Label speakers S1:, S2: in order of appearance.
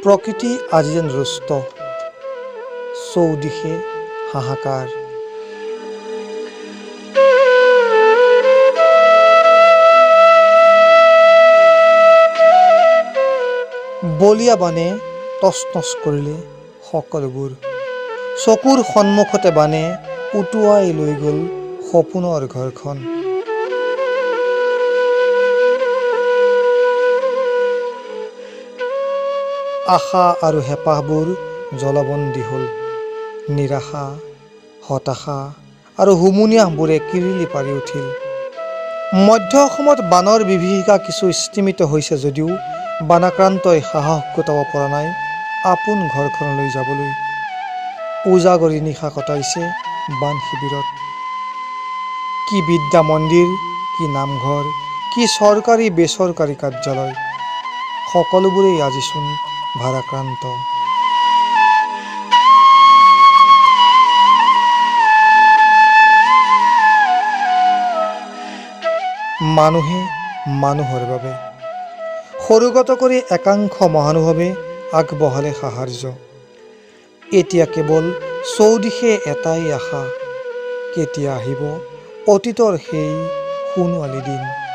S1: প্ৰকৃতি আজি যেন ৰুষ্ট, চৌদিশে হাহাকাৰ। বলিয়া বানে তছনছ কৰিলে সকলোবোৰ, চকুৰ সন্মুখতে বানে উটুৱাই লৈ গ'ল সপোনৰ ঘৰখন। আশা আৰু হেঁপাহবোৰ জলবন্দী হ'ল। নিৰাশা, হতাশা আৰু হুমুনিয়াহবোৰে কিৰিলি পাৰি উঠিল। মধ্য অসমত বানৰ বিভীষিকা কিছু স্তিমিত হৈছে যদিও বানাক্ৰান্তই সাহস গোটাব পৰা নাই আপোন ঘৰখনলৈ যাবলৈ। উজাগৰি নিশা কটাইছে বান শিবিৰত। কি বিদ্যা মন্দিৰ, কি নামঘৰ, কি চৰকাৰী বেচৰকাৰী কাৰ্যালয়, সকলোবোৰেই আজিচোন ভাৰাক্ৰান্ত। মানুহে মানুহৰ বাবে, সৰুগত কৰি একাংশ মহানুভৱে আগবঢ়ালে সাহাৰ্য। এতিয়া কেৱল চৌদিশে এটাই আশা, কেতিয়া আহিব অতীতৰ সেই সোণোৱালী দিন।